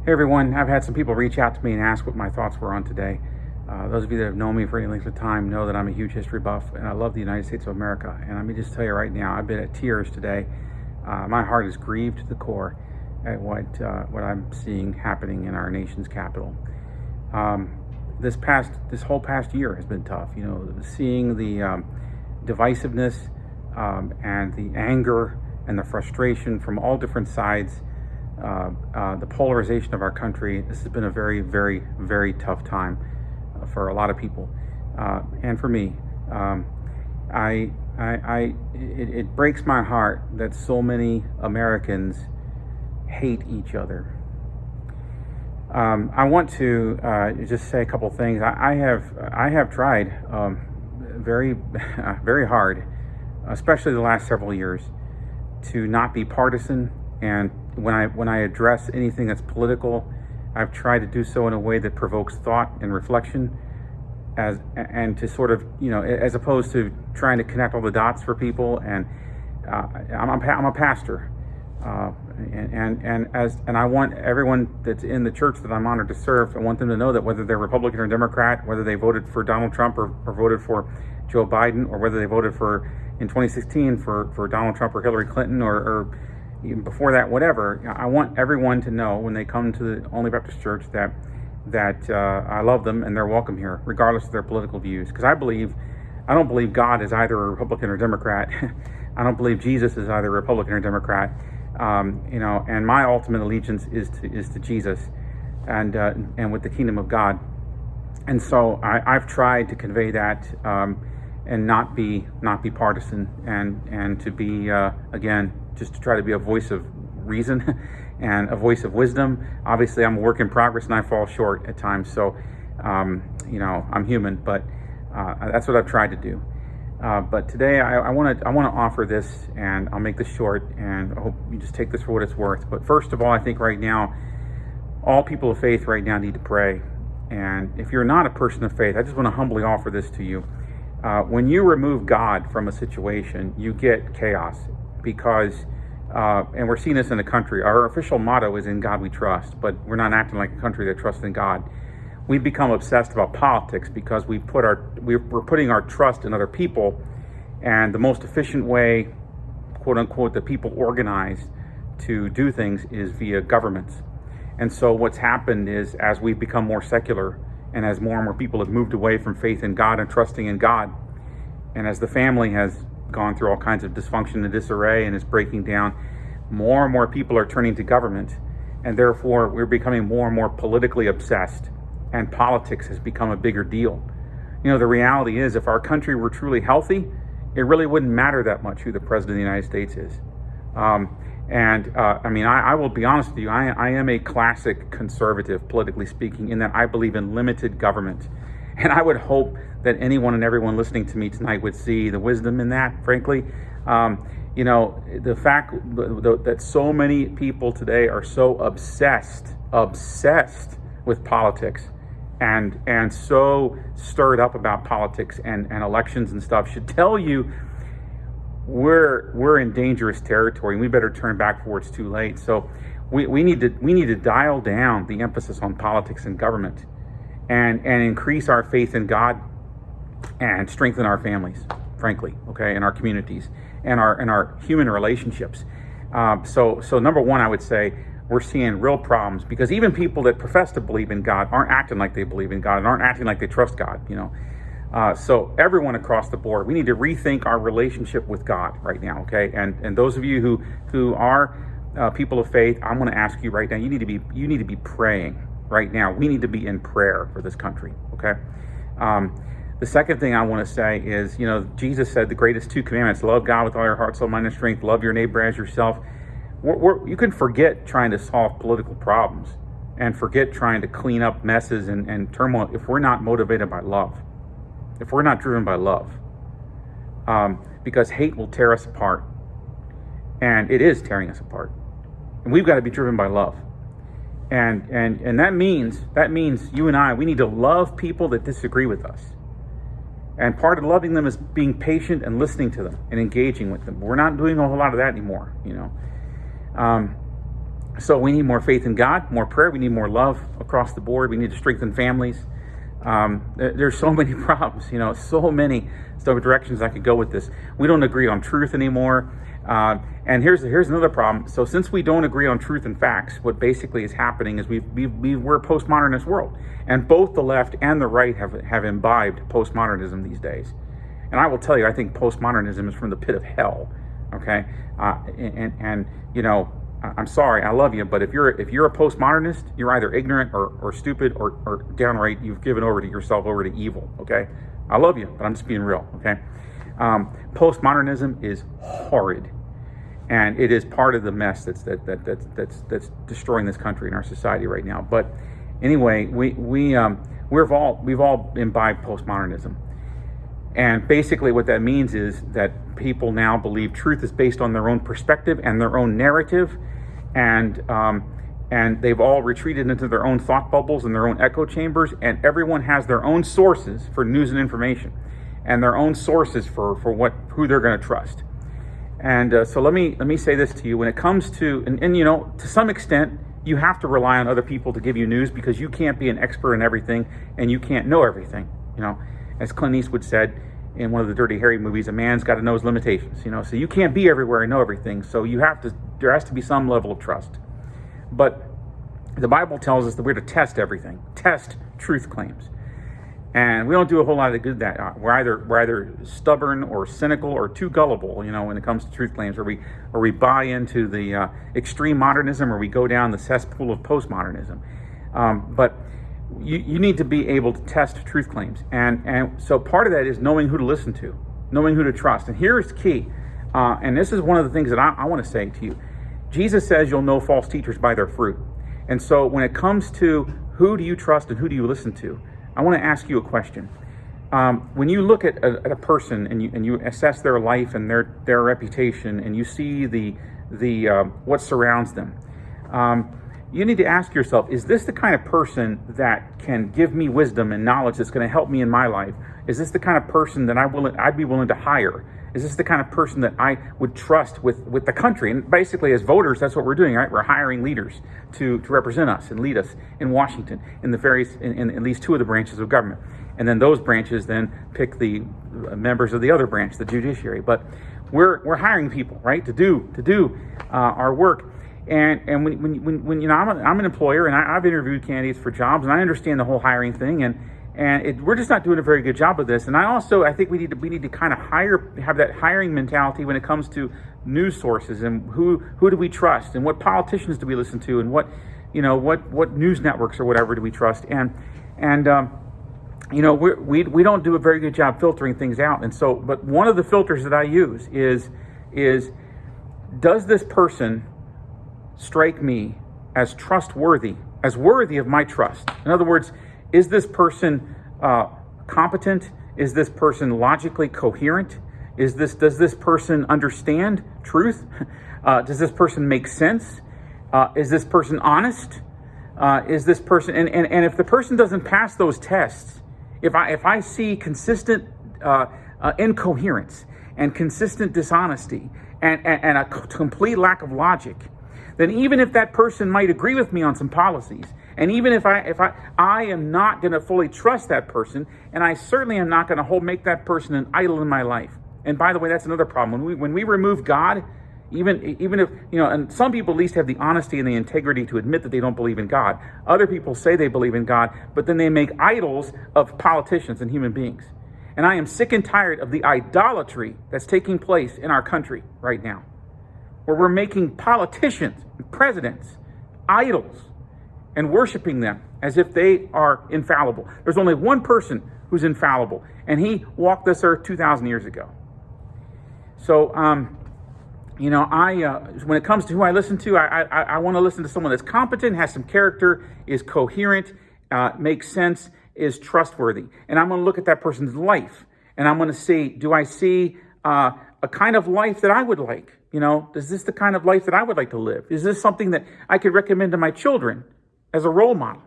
Hey everyone, I've had some people reach out to me and ask what my thoughts were on today. Those of you that have known me for any length of time know that I'm a huge history buff and I love the United States of America. And let me just tell you right now, I've been at tears today. My heart is grieved to the core at what I'm seeing happening in our nation's capital. This whole past year has been tough. You know, seeing the divisiveness and the anger and the frustration from all different sides. The polarization of our country. This has been a very, very, very tough time for a lot of people, and for me. It breaks my heart that so many Americans hate each other. I want to just say a couple things. I have tried very, very hard, especially the last several years, to not be partisan. And when I address anything that's political, I've tried to do so in a way that provokes thought and reflection, and to sort of, you know, as opposed to trying to connect all the dots for people. And I'm a pastor, and I want everyone that's in the church that I'm honored to serve, I want them to know that whether they're Republican or Democrat, whether they voted for Donald Trump or voted for Joe Biden, or whether they voted for in 2016 for Donald Trump or Hillary Clinton or even before that, whatever, I want everyone to know when they come to the Only Baptist Church that I love them and they're welcome here, regardless of their political views. Because I don't believe God is either a Republican or Democrat. I don't believe Jesus is either a Republican or Democrat. And my ultimate allegiance is to Jesus and with the kingdom of God. And so I've tried to convey that and not be partisan and to be again, just to try to be a voice of reason and a voice of wisdom. Obviously, I'm a work in progress and I fall short at times. So, I'm human, but that's what I've tried to do. But today I want to offer this, and I'll make this short, and I hope you just take this for what it's worth. But first of all, I think right now, all people of faith right now need to pray. And if you're not a person of faith, I just want to humbly offer this to you. When you remove God from a situation, you get chaos. Because, and we're seeing this in the country, our official motto is "In God We Trust," but we're not acting like a country that trusts in God. We've become obsessed about politics because we're putting our trust in other people, and the most efficient way, quote unquote, that people organize to do things is via governments. And so what's happened is, as we've become more secular, and as more and more people have moved away from faith in God and trusting in God, and as the family has gone through all kinds of dysfunction and disarray and is breaking down, more and more people are turning to government, and therefore we're becoming more and more politically obsessed, and politics has become a bigger deal. You know, the reality is, if our country were truly healthy, it really wouldn't matter that much who the president of the United States is. I will be honest with you, I am a classic conservative, politically speaking, in that I believe in limited government. And I would hope that anyone and everyone listening to me tonight would see the wisdom in that, frankly. The fact that so many people today are so obsessed with politics and so stirred up about politics and elections and stuff should tell you we're in dangerous territory, and we better turn back before it's too late. So we need to dial down the emphasis on politics and government, and increase our faith in God and strengthen our families, frankly, okay, and our communities and our human relationships. So number one, I would say we're seeing real problems because even people that profess to believe in God aren't acting like they believe in God and aren't acting like they trust God, So everyone across the board, we need to rethink our relationship with God right now, okay? And those of you who are people of faith, I'm going to ask you right now, you need to be praying right now. We need to be in prayer for this country, okay? The second thing I want to say is, Jesus said the greatest two commandments: love God with all your heart, soul, mind, and strength, love your neighbor as yourself. You can forget trying to solve political problems and forget trying to clean up messes and turmoil if we're not motivated by love, if we're not driven by love, because hate will tear us apart, and it is tearing us apart, and we've got to be driven by love. And that means you and we need to love people that disagree with us. And part of loving them is being patient and listening to them and engaging with them. We're not doing a whole lot of that anymore, So we need more faith in God, more prayer. We need more love across the board. We need to strengthen families. There's so many problems, so many directions I could go with this. We don't agree on truth anymore. And here's another problem. So since we don't agree on truth and facts, what basically is happening is we're a postmodernist world. And both the left and the right have imbibed postmodernism these days. And I will tell you, I think postmodernism is from the pit of hell. Okay? I'm sorry, I love you, but if you're a postmodernist, you're either ignorant or stupid or downright you've given yourself over to evil. Okay, I love you, but I'm just being real. Okay, postmodernism is horrid, and it is part of the mess that's destroying this country and our society right now. But anyway, we've all imbibed postmodernism. And basically what that means is that people now believe truth is based on their own perspective and their own narrative, and they've all retreated into their own thought bubbles and their own echo chambers, and everyone has their own sources for news and information, and their own sources for who they're going to trust. And so let me say this to you: when it comes to and to some extent, you have to rely on other people to give you news, because you can't be an expert in everything and you can't know everything. As Clint Eastwood said in one of the Dirty Harry movies, a man's got to know his limitations, so you can't be everywhere and know everything. So there has to be some level of trust. But the Bible tells us that we're to test everything, test truth claims. And we don't do a whole lot of good at that. We're either stubborn or cynical or too gullible, when it comes to truth claims, or we buy into the extreme modernism, or we go down the cesspool of postmodernism. But you need to be able to test truth claims. And so part of that is knowing who to listen to, knowing who to trust. And here's key. And this is one of the things that I want to say to you. Jesus says you'll know false teachers by their fruit. And so when it comes to who do you trust and who do you listen to, I want to ask you a question. When you look at a person and you assess their life and their reputation, and you see the what surrounds them, you need to ask yourself, is this the kind of person that can give me wisdom and knowledge that's going to help me in my life? Is this the kind of person that I'd be willing to hire? Is this the kind of person that I would trust with the country? And basically, as voters, that's what we're doing, right? We're hiring leaders to represent us and lead us in Washington, in at least two of the branches of government. And then those branches then pick the members of the other branch, the judiciary. But we're hiring people, right, to do our work. And when I'm an employer, and I've interviewed candidates for jobs, and I understand the whole hiring thing, and we're just not doing a very good job of this. And I think we need to kind of have that hiring mentality when it comes to news sources, and who do we trust, and what politicians do we listen to, and what news networks or whatever do we trust, and we don't do a very good job filtering things out. And so, but one of the filters that I use is does this person strike me as trustworthy, as worthy of my trust? In other words, is this person competent? Is this person logically coherent? Does this person understand truth? Does this person make sense? Is this person honest? Is this person and if the person doesn't pass those tests, if I see consistent incoherence and consistent dishonesty and a complete lack of logic, then even if that person might agree with me on some policies, and even if I am not going to fully trust that person, and I certainly am not going to make that person an idol in my life. And by the way, that's another problem. When we remove God, even if and some people at least have the honesty and the integrity to admit that they don't believe in God. Other people say they believe in God, but then they make idols of politicians and human beings. And I am sick and tired of the idolatry that's taking place in our country right now, where we're making politicians and presidents idols and worshiping them as if they are infallible. There's only one person who's infallible, and he walked this earth 2,000 years ago. So, when it comes to who I listen to, I want to listen to someone that's competent, has some character, is coherent, makes sense, is trustworthy. And I'm going to look at that person's life, and I'm going to see, do I see a kind of life that I would like? Is this the kind of life that I would like to live? Is this something that I could recommend to my children as a role model?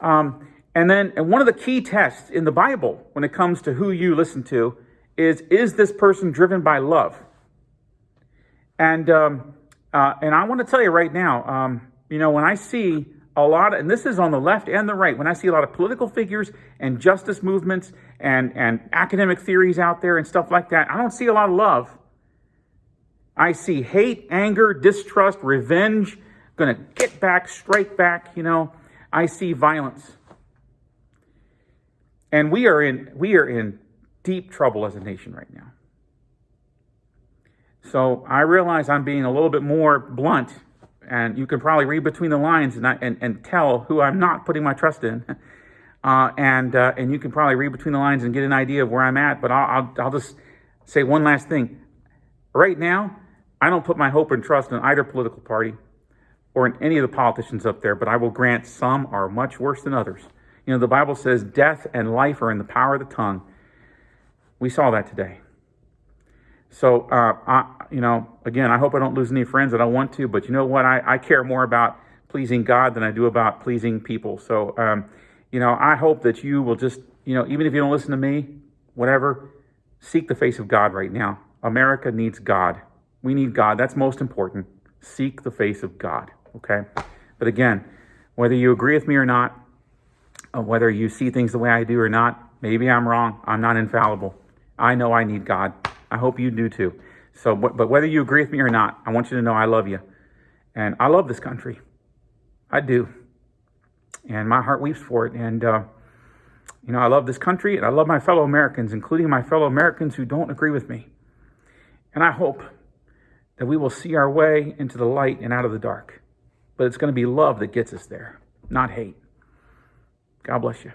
And one of the key tests in the Bible when it comes to who you listen to is this person driven by love? And And I want to tell you right now, when I see a lot, and this is on the left and the right, when I see a lot of political figures and justice movements and academic theories out there and stuff like that, I don't see a lot of love. I see hate, anger, distrust, revenge, going to get back, strike back, I see violence. And we are in deep trouble as a nation right now. So I realize I'm being a little bit more blunt, and you can probably read between the lines and tell who I'm not putting my trust in. And you can probably read between the lines and get an idea of where I'm at. But I'll just say one last thing. Right now, I don't put my hope and trust in either political party or in any of the politicians up there, but I will grant some are much worse than others. The Bible says death and life are in the power of the tongue. We saw that today. So, again, I hope I don't lose any friends. I don't want to, but you know what? I care more about pleasing God than I do about pleasing people. So, I hope that you will just, even if you don't listen to me, whatever, seek the face of God right now. America needs God. We need God. That's most important. Seek the face of God, okay? But again, whether you agree with me or not, whether you see things the way I do or not, maybe I'm wrong. I'm not infallible. I know I need God. I hope you do too. So, but whether you agree with me or not, I want you to know I love you. And I love this country. I do. And my heart weeps for it. And, I love this country, and I love my fellow Americans, including my fellow Americans who don't agree with me. And I hope that we will see our way into the light and out of the dark. But it's going to be love that gets us there, not hate. God bless you.